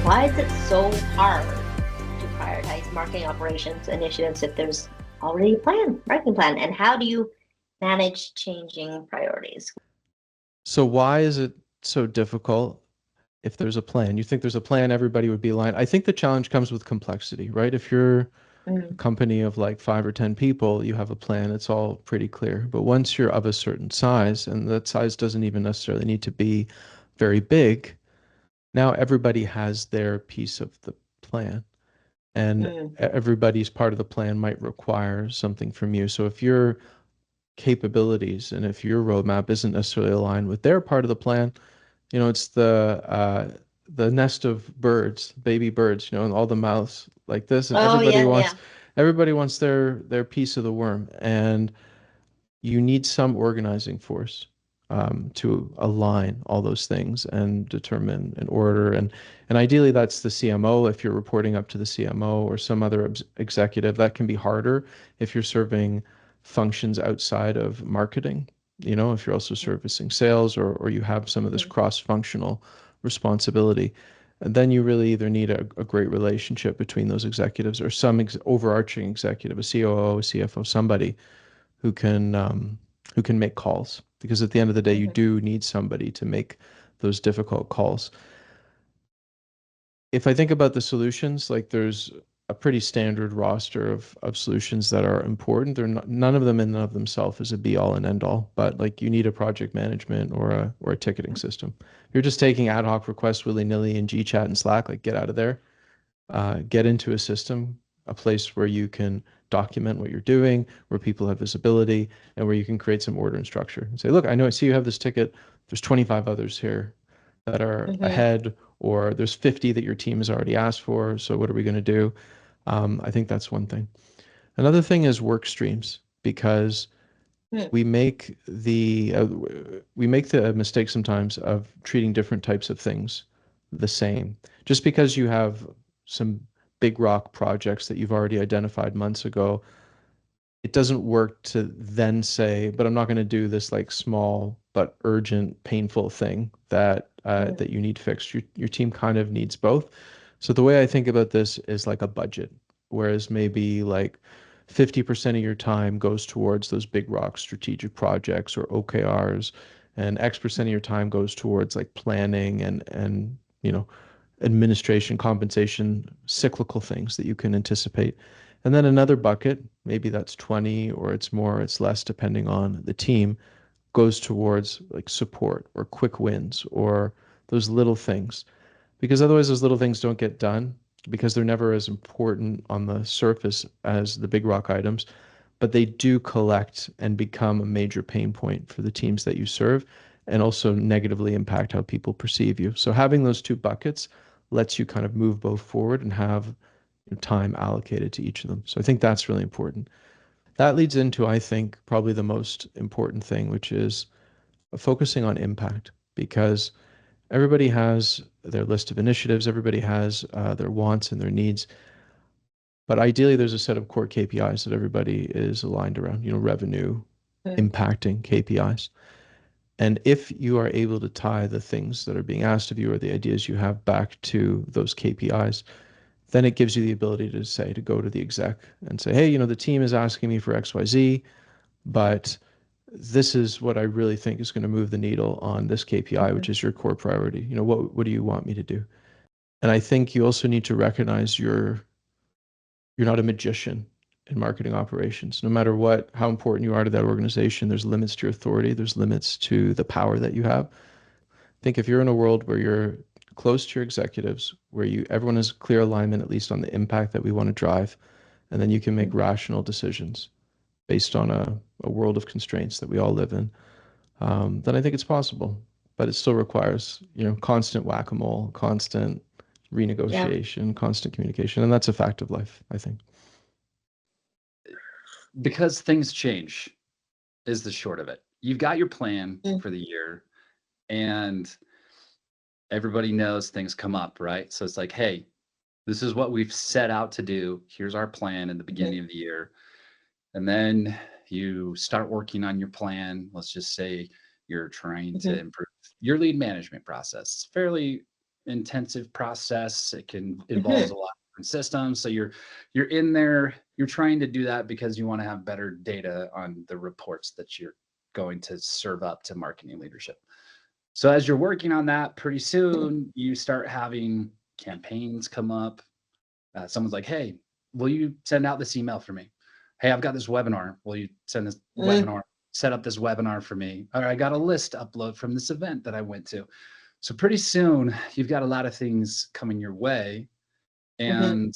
Why is it so hard to prioritize marketing operations initiatives if there's already a plan, marketing plan? And how do you manage changing priorities? So why is it so difficult if there's a plan? You think there's a plan, everybody would be aligned. I think the challenge comes with complexity, right? If you're a Mm, company of like 5 or 10 people, you have a plan, it's all pretty clear. But once you're of a certain size, and that size doesn't even necessarily need to be very big, now everybody has their piece of the plan. And mm, everybody's part of the plan might require something from you. So if your capabilities and if your roadmap isn't necessarily aligned with their part of the plan, it's the nest of birds, baby birds, and all the mouths like this, and oh, everybody yeah, wants yeah. everybody wants their piece of the worm, and you need some organizing force to align all those things and determine an order, and ideally that's the CMO if you're reporting up to the CMO or some other executive. That can be harder if you're serving functions outside of marketing. If you're also servicing sales or you have some of this Mhm. cross-functional responsibility, and then you really either need a great relationship between those executives or some overarching executive, a COO, a CFO, somebody who can um, who can make calls, because at the end of the day you Mhm. do need somebody to make those difficult calls. If I think about the solutions, like there's a pretty standard roster of solutions that are important. They're not, none of them in and of themselves is a be all and end all, but like you need a project management or a ticketing system. If you're just taking ad hoc requests willy-nilly in GChat and Slack, like get out of there. Get into a system, a place where you can document what you're doing, where people have visibility, and where you can create some order and structure. And say, look, I see you have this ticket. There's 25 others here that are Mhm. ahead, or there's 50 that your team has already asked for. So what are we going to do? I think that's one thing. Another thing is work streams, because Mm, we make the mistake sometimes of treating different types of things the same. Just because you have some big rock projects that you've already identified months ago, it doesn't work to then say, but I'm not going to do this like small but urgent, painful thing mm, that you need fixed. Your team kind of needs both. So the way I think about this is like a budget, whereas maybe like 50% of your time goes towards those big rock strategic projects or OKRs, and X% of your time goes towards like planning and administration, compensation, cyclical things that you can anticipate. And then another bucket, maybe that's 20 or it's more, it's less depending on the team, goes towards like support or quick wins or those little things. Because otherwise those little things don't get done because they're never as important on the surface as the big rock items, but they do collect and become a major pain point for the teams that you serve and also negatively impact how people perceive you. So having those two buckets lets you kind of move both forward and have time allocated to each of them. So I think that's really important. That leads into, I think, probably the most important thing, which is focusing on impact, because everybody has their list of initiatives, everybody has their wants and their needs. But ideally, there's a set of core KPIs that everybody is aligned around, revenue mm, impacting KPIs. And if you are able to tie the things that are being asked of you or the ideas you have back to those KPIs, then it gives you the ability to say, to go to the exec and say, hey, the team is asking me for XYZ, but this is what I really think is going to move the needle on this KPI, which mhm, is your core priority. What do you want me to do? And I think you also need to recognize you're not a magician in marketing operations. No matter how important you are to that organization, there's limits to your authority. There's limits to the power that you have. I think if you're in a world where you're close to your executives, where everyone has clear alignment, at least on the impact that we want to drive, and then you can make mhm. rational decisions based on a world of constraints that we all live in, then I think it's possible. But it still requires, constant whack-a-mole, constant Yeah. renegotiation, constant communication, and that's a fact of life, I think. Because things change is the short of it. You've got your plan Mm, for the year and everybody knows things come up, right? So it's like, hey, this is what we've set out to do. Here's our plan in the mhm, beginning of the year. And then you start working on your plan. Let's just say you're trying to mhm, improve your lead management process. It's fairly intensive process. It can involves a lot of different systems. So you're in there, you're trying to do that because you want to have better data on the reports that you're going to serve up to marketing leadership. So as you're working on that, pretty soon you start having campaigns come up. Someone's like, hey, will you send out this email for me? Hey, I've got this webinar. Will you send this webinar, set up this webinar for me? Or I got a list to upload from this event that I went to. So pretty soon you've got a lot of things coming your way. And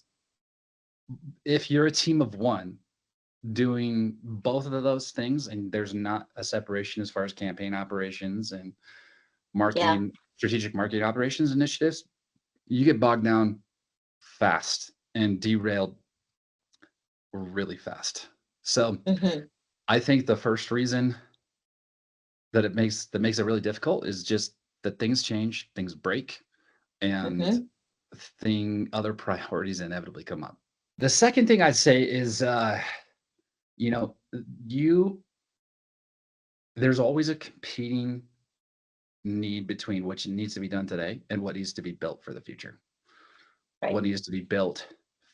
if you're a team of one doing both of those things, and there's not a separation as far as campaign operations and marketing, strategic marketing operations initiatives, you get bogged down fast and derailed really fast. So I think the first reason that it makes it really difficult is just that things change, things break, and other priorities inevitably come up. The second thing I'd say is you know, there's always a competing need between what needs to be done today and what needs to be built for the future. Right. What needs to be built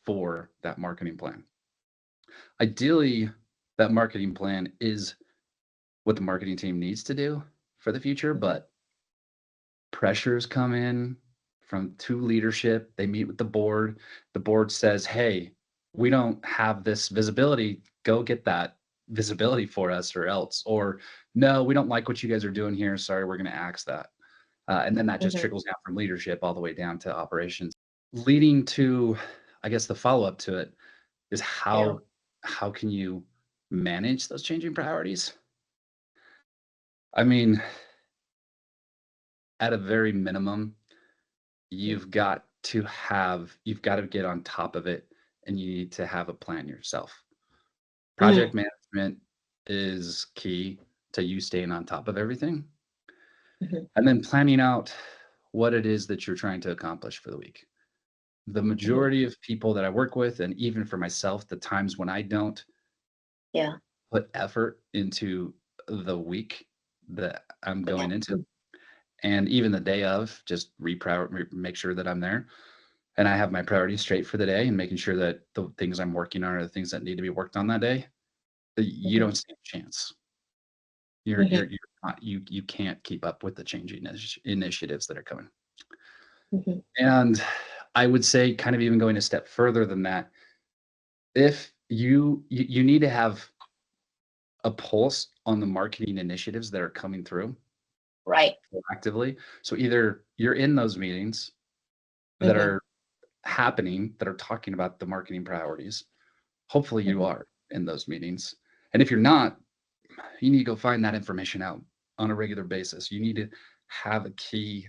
for that marketing plan. Ideally, that marketing plan is what the marketing team needs to do for the future, but pressures come in to leadership. They meet with the board. The board says, hey, we don't have this visibility. Go get that visibility for us or else. Or no, we don't like what you guys are doing here. Sorry, we're going to axe that. And then that just trickles down from leadership all the way down to operations. Leading to, I guess, the follow-up to it is how can you manage those changing priorities? I mean, at a very minimum, you've got to get on top of it, and you need to have a plan yourself. Project management is key to you staying on top of everything. And then planning out what it is that you're trying to accomplish for the week. The majority of people that I work with, and even for myself, the times when I don't put effort into the week that I'm going into, and even the day of, just make sure that I'm there and I have my priorities straight for the day, and making sure that the things I'm working on are the things that need to be worked on that day. You don't stand a chance. You're not, you can't keep up with the changing initiatives that are coming. And I would say, kind of even going a step further than that, if you need to have a pulse on the marketing initiatives that are coming through proactively. So either you're in those meetings that are happening, that are talking about the marketing priorities. Hopefully you are in those meetings. And if you're not, you need to go find that information out on a regular basis. You need to have a key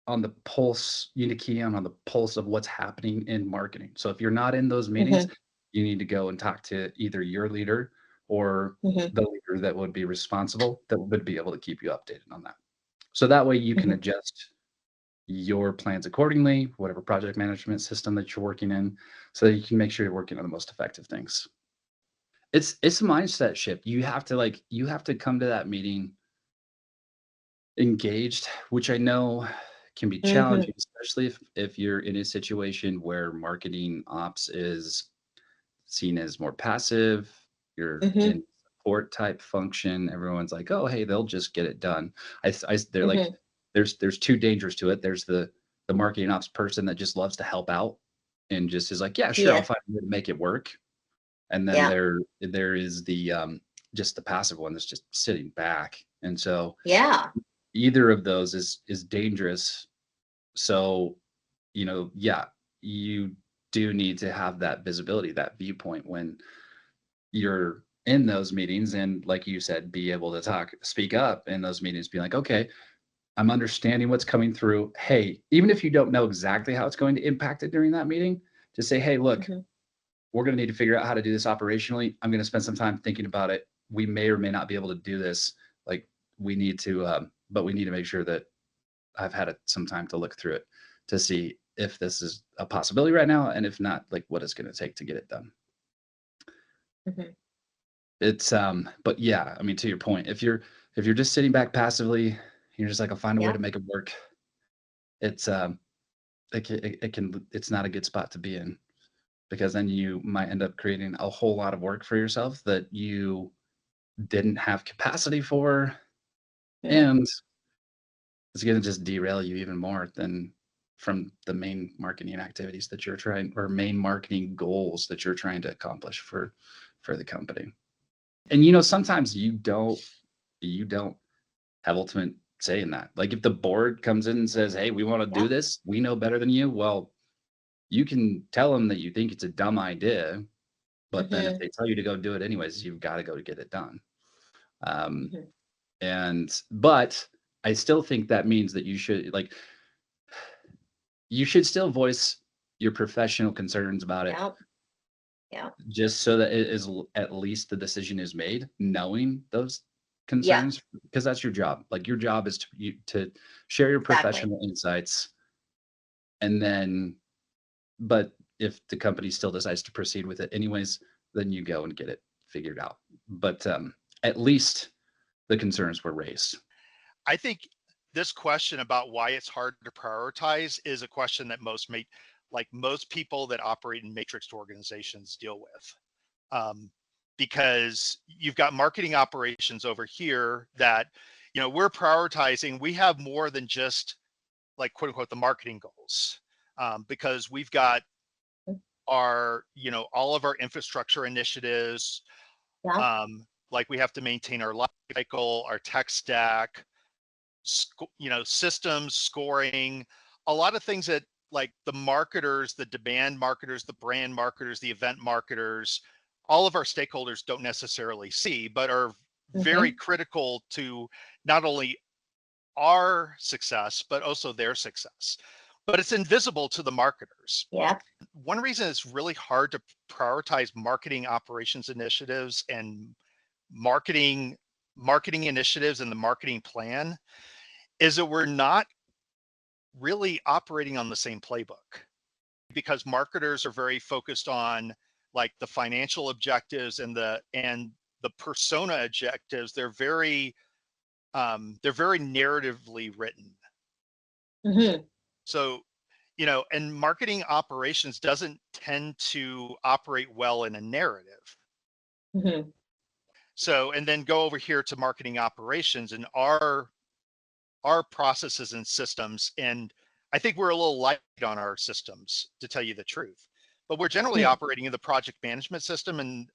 on the pulse. You need to key on the pulse of what's happening in marketing. So if you're not in those meetings, you need to go and talk to either your leader or the leader that would be responsible, that would be able to keep you updated on that. So that way you can adjust your plans accordingly, whatever project management system that you're working in, so that you can make sure you're working on the most effective things. It's a mindset shift. You have to come to that meeting engaged, which I know can be challenging, especially if you're in a situation where marketing ops is seen as more passive. You're in support type function. Everyone's like, oh, hey, they'll just get it done. They're like, there's two dangers to it. There's the marketing ops person that just loves to help out and just is like, yeah, sure, I'll find a way to make it work. And then there is the just the passive one that's just sitting back. And so either of those is dangerous. So, you do need to have that visibility, that viewpoint when you're in those meetings, and like you said, be able to speak up in those meetings, be like, okay, I'm understanding what's coming through. Hey, even if you don't know exactly how it's going to impact it during that meeting, just say, hey, look, we're going to need to figure out how to do this operationally. I'm going to spend some time thinking about it. We may or may not be able to do this. Like, we need to, but we need to make sure that I've had some time to look through it to see if this is a possibility right now. And if not, like, what it's going to take to get it done. It's, but yeah, I mean, to your point, if you're just sitting back passively, you're just like, I'll find a way to make it work. it's it's not a good spot to be in, because then you might end up creating a whole lot of work for yourself that you didn't have capacity for, Mm. and it's going to just derail you even more than from the main marketing activities that you're trying, or main marketing goals that you're trying to accomplish for the company. And sometimes you don't have ultimate say in that. Like if the board comes in and says, "Hey, we want to do Yeah. this. We know better than you." Well, you can tell them that you think it's a dumb idea, but then if Mhm. they tell you to go do it anyways, you've got to go to get it done. Um, but I still think that means that you should still voice your professional concerns about it, Yeah. Yeah. just so that it is at least the decision is made, knowing those Yeah. concerns, because that's your job. Like your job is to share your Exactly. professional insights, and then, but if the company still decides to proceed with it anyways, then you go and get it figured out. But at least the concerns were raised. I think this question about why it's hard to prioritize is a question that most people that operate in matrixed organizations deal with. Because you've got marketing operations over here that, we're prioritizing. We have more than just like quote unquote the marketing goals, because we've got our, all of our infrastructure initiatives. Yeah. Like we have to maintain our life cycle, our tech stack, systems, scoring, a lot of things that like the marketers, the demand marketers, the brand marketers, the event marketers, all of our stakeholders don't necessarily see, but are very Mhm. critical to not only our success, but also their success. But it's invisible to the marketers. Yeah. One reason it's really hard to prioritize marketing operations initiatives and marketing initiatives and the marketing plan is that we're not really operating on the same playbook, because marketers are very focused on like the financial objectives and the persona objectives. They're very narratively written. Mhm. So, and marketing operations doesn't tend to operate well in a narrative. Mhm. So, and then go over here to marketing operations and our processes and systems. And I think we're a little light on our systems, to tell you the truth, but we're generally Mhm. operating in the project management system and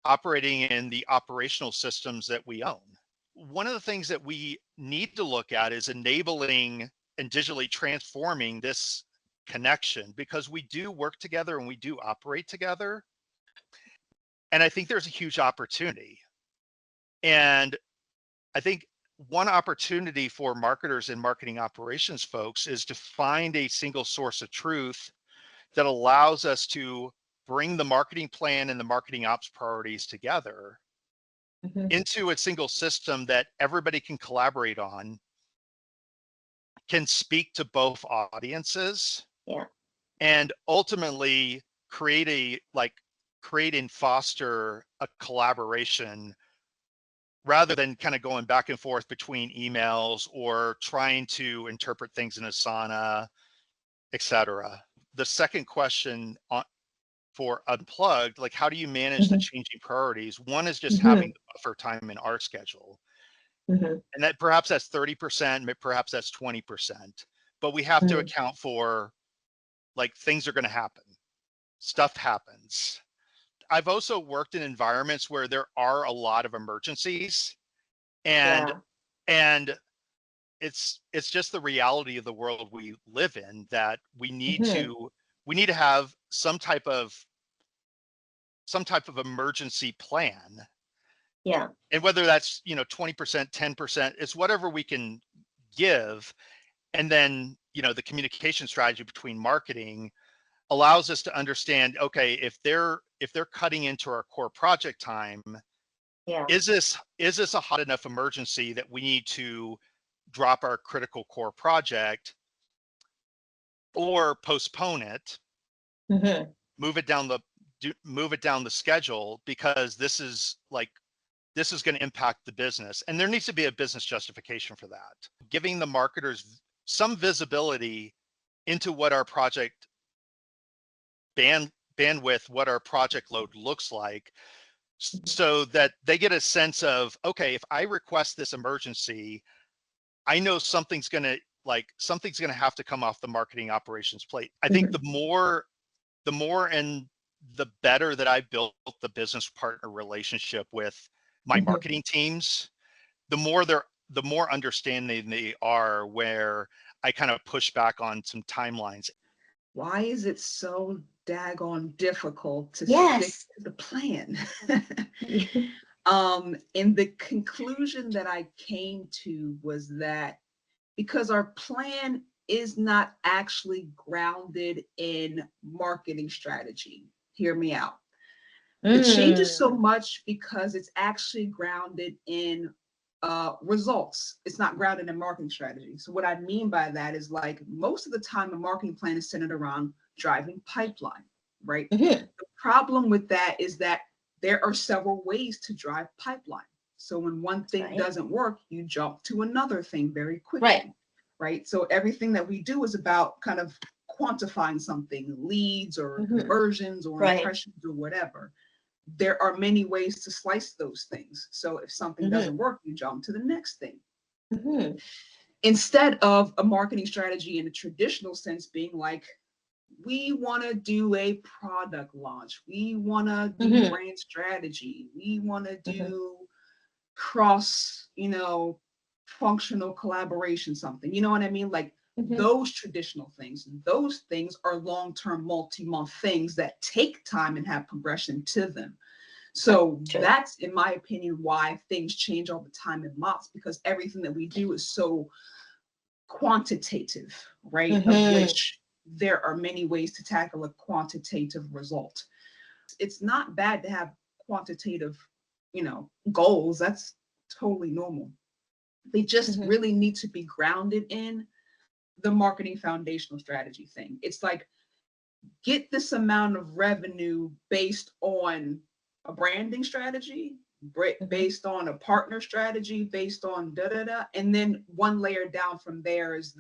operating in the operational systems that we own. One of the things that we need to look at is enabling and digitally transforming this connection, because we do work together and we do operate together. And I think there's a huge opportunity. And I think one opportunity for marketers and marketing operations folks is to find a single source of truth that allows us to bring the marketing plan and the marketing ops priorities together Mhm. into a single system that everybody can collaborate on, can speak to both audiences, Yeah. and ultimately create and foster a collaboration, rather than kind of going back and forth between emails or trying to interpret things in Asana, etc. The second question for Unplugged, like how do you manage the Mhm. changing priorities? One is just having Mhm. the buffer time in our schedule. Mhm. And that perhaps that's 30%, perhaps that's 20. But we have to Mhm. account for like things are going to happen. Stuff happens. I've also worked in environments where there are a lot of emergencies, and Yeah. and it's just the reality of the world we live in, that Mhm. we need to have some type of emergency plan. Yeah. And whether that's 20%, 10%, it's whatever we can give. And then the communication strategy between marketing allows us to understand, okay, if they're cutting into our core project time, Yeah. is this a hot enough emergency that we need to drop our critical core project or postpone it, Mhm. move it down the schedule, because this is going to impact the business, and there needs to be a business justification for that. Giving the marketers some visibility into what our project bandwidth, what our project load looks like, so that they get a sense of, okay, if I request this emergency, I know something's going to have to come off the marketing operations plate. I think the more and the better that I built the business partner relationship with my marketing teams, the more understanding they are, where I kind of push back on some timelines. Why is it so daggone difficult to stick Yes. to the plan? And the conclusion that I came to was that because our plan is not actually grounded in marketing strategy. Hear me out. It changes so much because it's actually grounded in results. It's not grounded in marketing strategy. So what I mean by that is, like, most of the time a marketing plan is centered around driving pipeline, right? The problem with that is that there are several ways to drive pipeline. So when one thing doesn't work, you jump to another thing very quickly, right? So everything that we do is about kind of quantifying something, leads or conversions or impressions or whatever. There are many ways to slice those things. So if something doesn't work, you jump to the next thing. Instead of a marketing strategy in a traditional sense being like, we want to do a product launch, we want to do brand strategy, we want to do cross, functional collaboration, something, you know what I mean? Like those traditional things, those things are long-term, multi-month things that take time and have progression to them. So that's, in my opinion, why things change all the time in MOPS, because everything that we do is so quantitative, right? Of which there are many ways to tackle a quantitative result. It's not bad to have quantitative, goals. That's totally normal. They just really need to be grounded in the marketing foundational strategy thing. It's like, get this amount of revenue based on a branding strategy, based on a partner strategy, based on da-da-da. And then one layer down from there is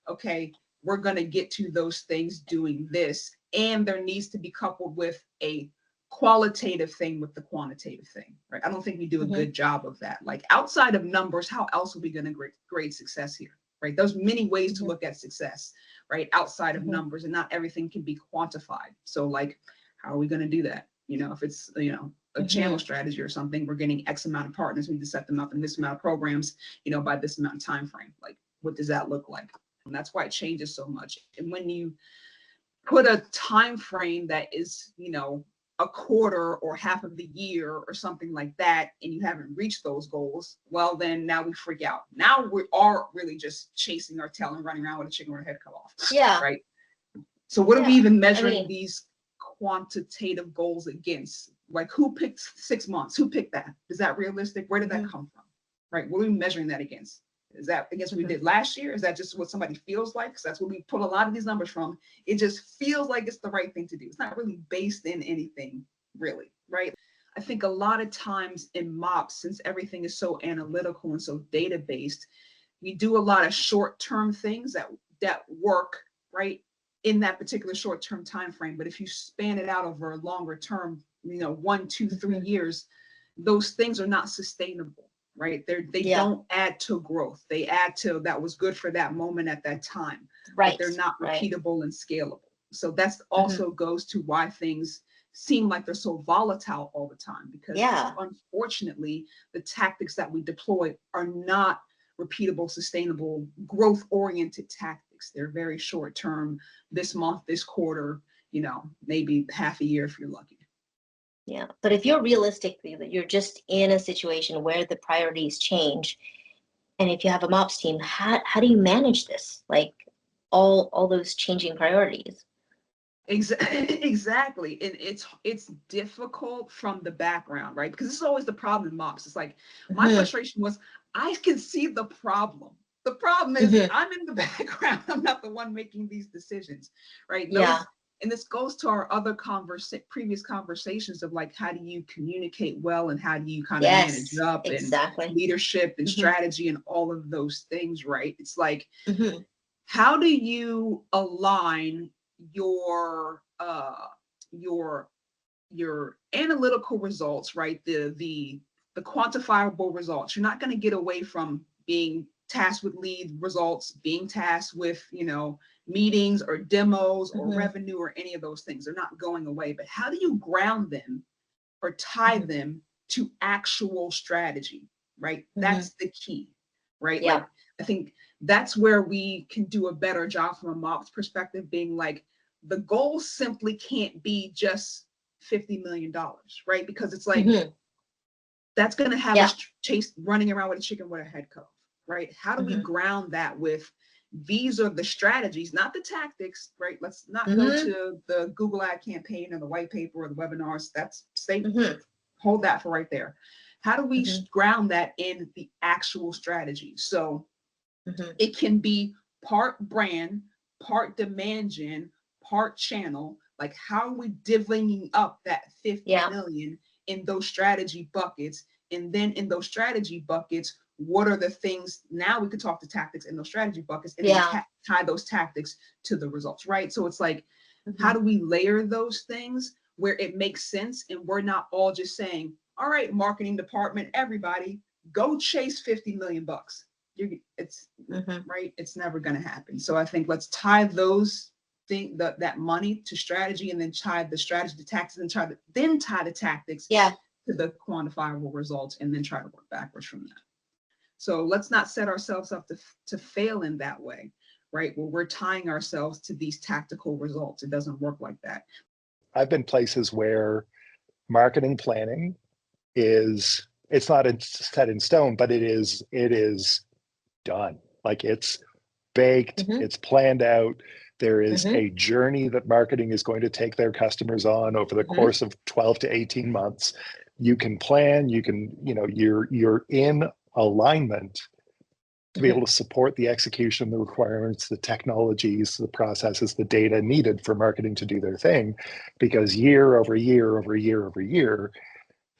okay, we're going to get to those things doing this. And there needs to be coupled with a qualitative thing with the quantitative thing, right? I don't think we do a good job of that. Like, outside of numbers, how else are we going to grade success here, right? There's many ways to look at success, right? Outside of numbers, and not everything can be quantified. So, like, how are we going to do that? If it's, a channel strategy or something, we're getting X amount of partners, we need to set them up in this amount of programs, by this amount of time frame. Like, what does that look like? And that's why it changes so much. And when you put a time frame that is, a quarter or half of the year or something like that, and you haven't reached those goals, well, then now we freak out. Now we are really just chasing our tail and running around with a chicken with a head cut off. Yeah. Right. So what are we even measuring these quantitative goals against? Like, who picked 6 months? Who picked that? Is that realistic? Where did that come from? Right. What are we measuring that against? Is that against what we did last year? Is that just what somebody feels like? Because that's where we pull a lot of these numbers from. It just feels like it's the right thing to do. It's not really based in anything, really, right? I think a lot of times in MOPS, since everything is so analytical and so data-based, we do a lot of short-term things that work, right, in that particular short-term time frame. But if you span it out over a longer term, 1, 2, 3 years, those things are not sustainable. Right. They don't add to growth. They add to that was good for that moment at that time. Right. But they're not repeatable and scalable. So that's also goes to why things seem like they're so volatile all the time, because unfortunately, the tactics that we deploy are not repeatable, sustainable, growth-oriented tactics. They're very short term, this month, this quarter, maybe half a year if you're lucky. Yeah, but if you're realistic, that you're just in a situation where the priorities change, and if you have a MOPS team, how do you manage this? Like, all those changing priorities? Exactly. And it's difficult from the background, right? Because this is always the problem in MOPS. It's like, my frustration was, I can see the problem. The problem is I'm in the background. I'm not the one making these decisions, right? And this goes to our other previous conversations of, like, how do you communicate well, and how do you kind of manage up and leadership and strategy and all of those things, right? It's like, how do you align your your analytical results, right? The quantifiable results. You're not going to get away from being tasked with lead results, being tasked with, meetings or demos or revenue or any of those things. They're not going away. But how do you ground them or tie them to actual strategy, right? That's the key, right? Yeah. Like, I think that's where we can do a better job from a MOPS perspective, being like, the goal simply can't be just $50 million, right? Because it's like, that's going to have us chase running around with a chicken with a head cut off, right? How do we ground that with, these are the strategies, not the tactics, right? Let's not go to the Google ad campaign or the white paper or the webinars. That's hold that for right there. How do we ground that in the actual strategy? So it can be part brand, part demand gen, part channel. Like, how are we divvying up that 50 million in those strategy buckets? And then in those strategy buckets, what are the things? Now we could talk to tactics in those strategy buckets and then tie those tactics to the results, right? So it's like, how do we layer those things where it makes sense? And we're not all just saying, all right, marketing department, everybody go chase 50 million bucks. It's right. It's never going to happen. So I think let's tie those that money to strategy, and then tie the strategy to tactics, and then tie the tactics to the quantifiable results, and then try to work backwards from that. So let's not set ourselves up to fail in that way, right? Where we're tying ourselves to these tactical results. It doesn't work like that. I've been places where marketing planning it's not set in stone, but it is done. Like, it's baked, it's planned out. There is a journey that marketing is going to take their customers on over the course of 12 to 18 months. You can plan, you're in alignment to be able to support the execution, the requirements, the technologies, the processes, the data needed for marketing to do their thing, because year over year over year over year,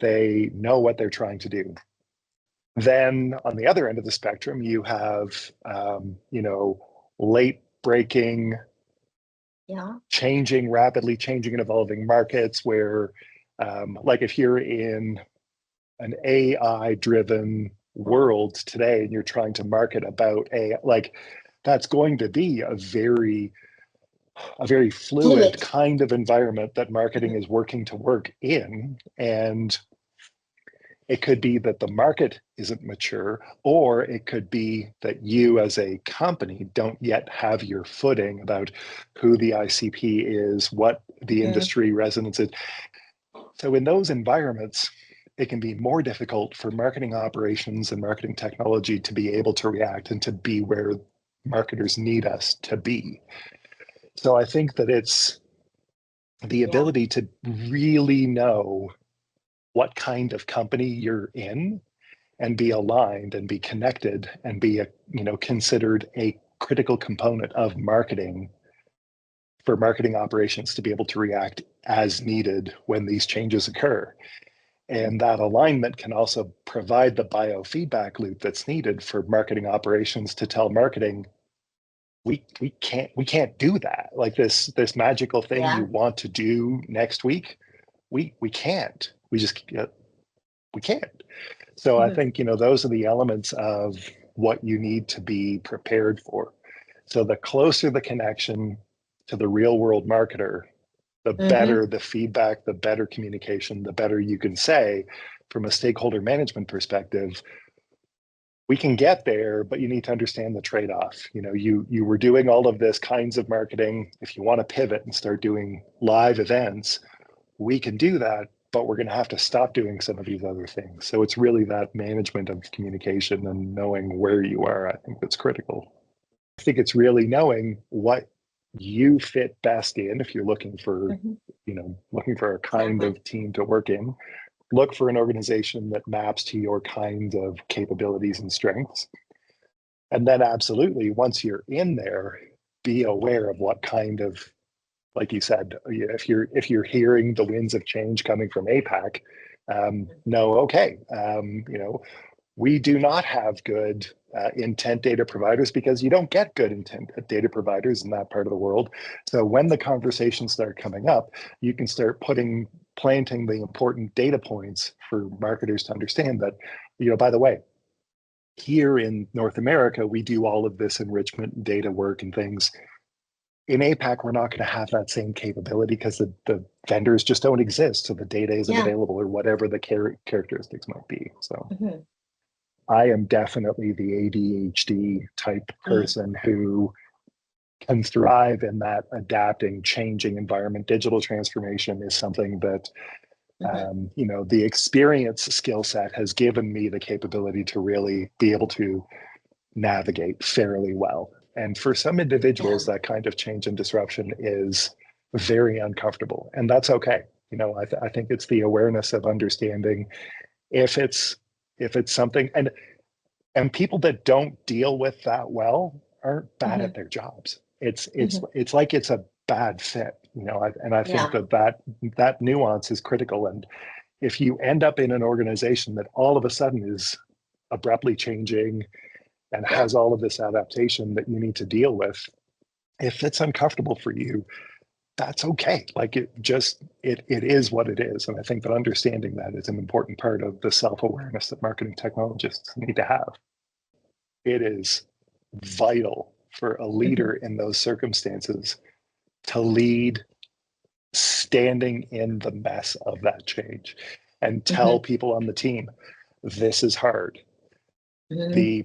they know what they're trying to do. Then on the other end of the spectrum, you have, late breaking, rapidly changing and evolving markets where, like, if you're in an AI-driven world today and you're trying to market about AI, like, that's going to be a very fluid kind of environment that marketing is working to work in. And it could be that the market isn't mature, or it could be that you as a company don't yet have your footing about who the ICP is, what the industry resonance is. So in those environments, it can be more difficult for marketing operations and marketing technology to be able to react and to be where marketers need us to be. So I think that it's the ability to really know what kind of company you're in and be aligned and be connected and be considered a critical component of marketing for marketing operations to be able to react as needed when these changes occur. And that alignment can also provide the biofeedback loop that's needed for marketing operations to tell marketing, we can't do that. Like, this magical thing you want to do next week, we can't. We can't. So I think, those are the elements of what you need to be prepared for. So the closer the connection to the real world marketer, the better the feedback, the better communication, the better you can say from a stakeholder management perspective, we can get there, but you need to understand the trade-off. You were doing all of this kinds of marketing. If you want to pivot and start doing live events, we can do that, but we're going to have to stop doing some of these other things. So it's really that management of communication and knowing where you are, I think, that's critical. I think it's really knowing what you fit best in. If you're looking for, looking for a kind of team to work in, look for an organization that maps to your kind of capabilities and strengths. And then absolutely, once you're in there, be aware of what kind of, like you said, if you're hearing the winds of change coming from APAC, okay, We do not have good intent data providers because you don't get good intent data providers in that part of the world. So when the conversations start coming up, you can start planting the important data points for marketers to understand that, by the way, here in North America, we do all of this enrichment and data work and things. In APAC, we're not going to have that same capability because the vendors just don't exist. So the data isn't available or whatever the characteristics might be. So I am definitely the ADHD type person who can thrive in that adapting, changing environment. Digital transformation is something that, the experience skill set has given me the capability to really be able to navigate fairly well. And for some individuals, that kind of change and disruption is very uncomfortable, and that's okay. I think it's the awareness of understanding if it's something, and people that don't deal with that well aren't bad at their jobs. It's like it's a bad fit, and I think that nuance is critical. And if you end up in an organization that all of a sudden is abruptly changing and has all of this adaptation that you need to deal with, if it's uncomfortable for you, that's okay. Like it is what it is. And I think that understanding that is an important part of the self-awareness that marketing technologists need to have. It is vital for a leader in those circumstances to lead standing in the mess of that change and tell people on the team, this is hard. The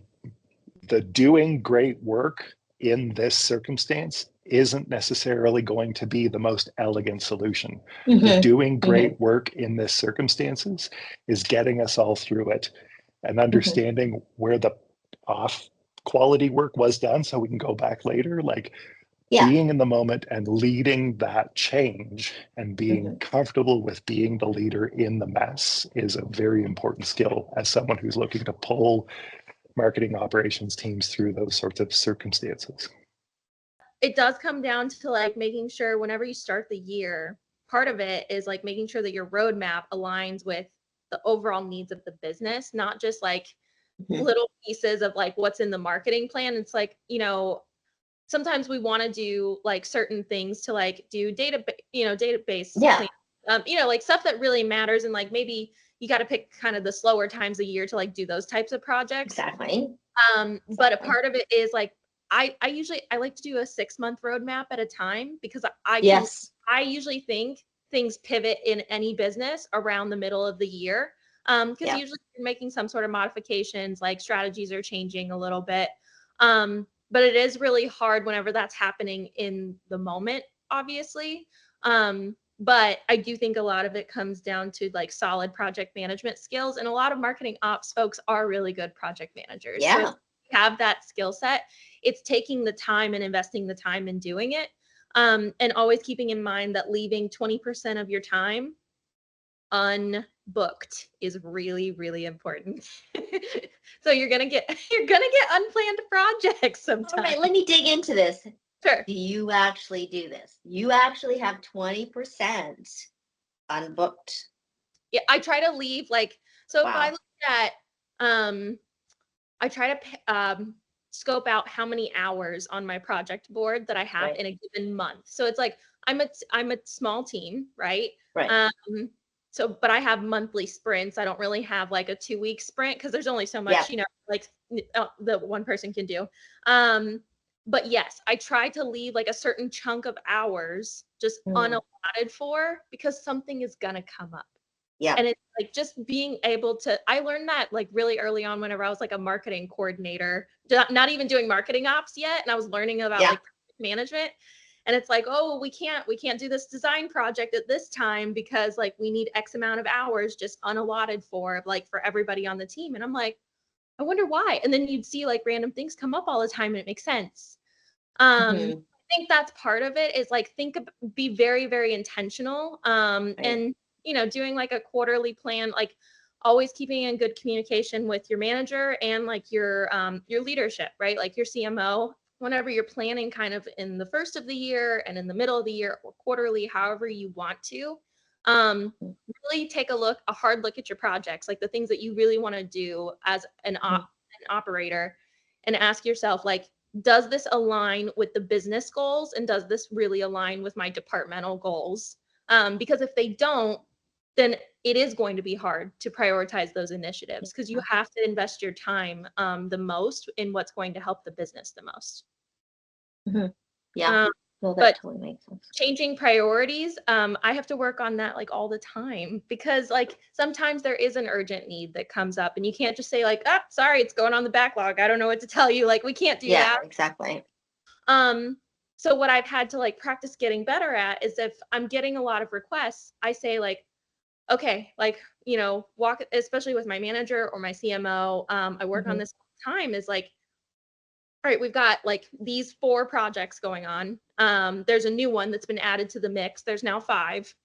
doing great work in this circumstance isn't necessarily going to be the most elegant solution. The doing great work in this circumstances is getting us all through it and understanding where the off quality work was done so we can go back later. Like being in the moment and leading that change and being comfortable with being the leader in the mess is a very important skill as someone who's looking to pull marketing operations teams through those sorts of circumstances. It does come down to like making sure whenever you start the year, part of it is like making sure that your roadmap aligns with the overall needs of the business, not just like little pieces of like what's in the marketing plan. It's like, sometimes we want to do like certain things to like do database, like stuff that really matters. And like, maybe you got to pick kind of the slower times a year to like do those types of projects. Exactly. But a part of it is like, I like to do a 6-month roadmap at a time because I usually think things pivot in any business around the middle of the year. Because usually you're making some sort of modifications, like strategies are changing a little bit. But it is really hard whenever that's happening in the moment, obviously. But I do think a lot of it comes down to like solid project management skills. And a lot of marketing ops folks are really good project managers. Yeah. So if you have that skill set, it's taking the time and investing the time in doing it. And always keeping in mind that leaving 20% of your time unbooked is really, really important. So you're gonna get unplanned projects sometimes. All right, let me dig into this. Sure. Do you actually do this? You actually have 20% unbooked. Yeah, I try to leave like, so if Wow. I look at I try to scope out how many hours on my project board that I have in a given month. So it's like I'm a small team, right? Right. So, but I have monthly sprints. I don't really have like a 2-week sprint because there's only so much, like the one person can do. But yes, I try to leave like a certain chunk of hours just unallotted for, because something is gonna come up. Yeah. And it's like just being able to, I learned that like really early on whenever I was like a marketing coordinator, not even doing marketing ops yet. And I was learning about like management. And it's like, oh, we can't do this design project at this time because like we need X amount of hours just unallotted for everybody on the team. And I'm like, I wonder why. And then you'd see like random things come up all the time and it makes sense. I think that's part of it, is like be very, very intentional. And doing like a quarterly plan, like always keeping in good communication with your manager and like your leadership, right? Like your CMO, whenever you're planning kind of in the first of the year and in the middle of the year or quarterly, however you want to, Really take a hard look at your projects, like the things that you really want to do as an operator, and ask yourself, like, does this align with the business goals, and does this really align with my departmental goals? Because if they don't, then it is going to be hard to prioritize those initiatives, because you have to invest your time the most in what's going to help the business the most. Yeah, well, that totally makes sense. Changing priorities, I have to work on that like all the time, because like sometimes there is an urgent need that comes up, and you can't just say like, ah, sorry, it's going on the backlog, I don't know what to tell you. Like, we can't do that. Yeah, exactly. So what I've had to like practice getting better at is, if I'm getting a lot of requests, I say like, okay, like, you know, especially with my manager or my CMO, I work on this all the time, is like, all right, we've got like these 4 projects going on. There's a new one that's been added to the mix. There's now 5.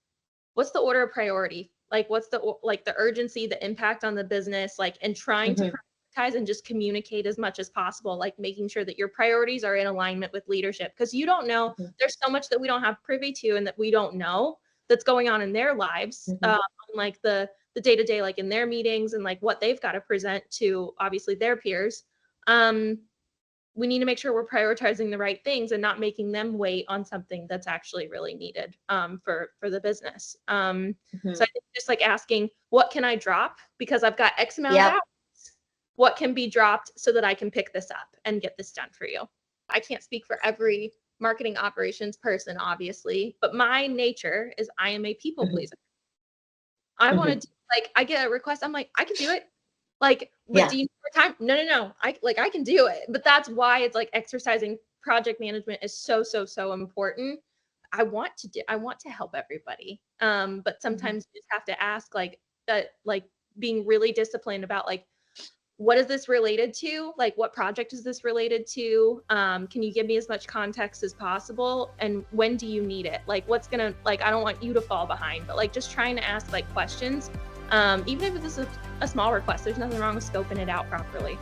What's the order of priority? Like, what's the urgency, the impact on the business, like, and trying to prioritize and just communicate as much as possible, like making sure that your priorities are in alignment with leadership, because you don't know, there's so much that we don't have privy to and that we don't know that's going on in their lives, like the day-to-day, like in their meetings, and like what they've got to present to obviously their peers. We need to make sure we're prioritizing the right things and not making them wait on something that's actually really needed for the business. So I think just like asking, what can I drop because I've got X amount of hours? What can be dropped so that I can pick this up and get this done for you? I can't speak for every marketing operations person, obviously, but my nature is I am a people pleaser. I want to do, like, I get a request, I'm like, I can do it. Like, but do you need more time? No. I can do it. But that's why it's like exercising project management is so important. I want to help everybody. But sometimes you just have to ask, like, that, like, being really disciplined about like, what is this related to? Like, what project is this related to? Can you give me as much context as possible? And when do you need it? Like, what's gonna, like, I don't want you to fall behind, but like just trying to ask like questions. Even if this is a small request, there's nothing wrong with scoping it out properly.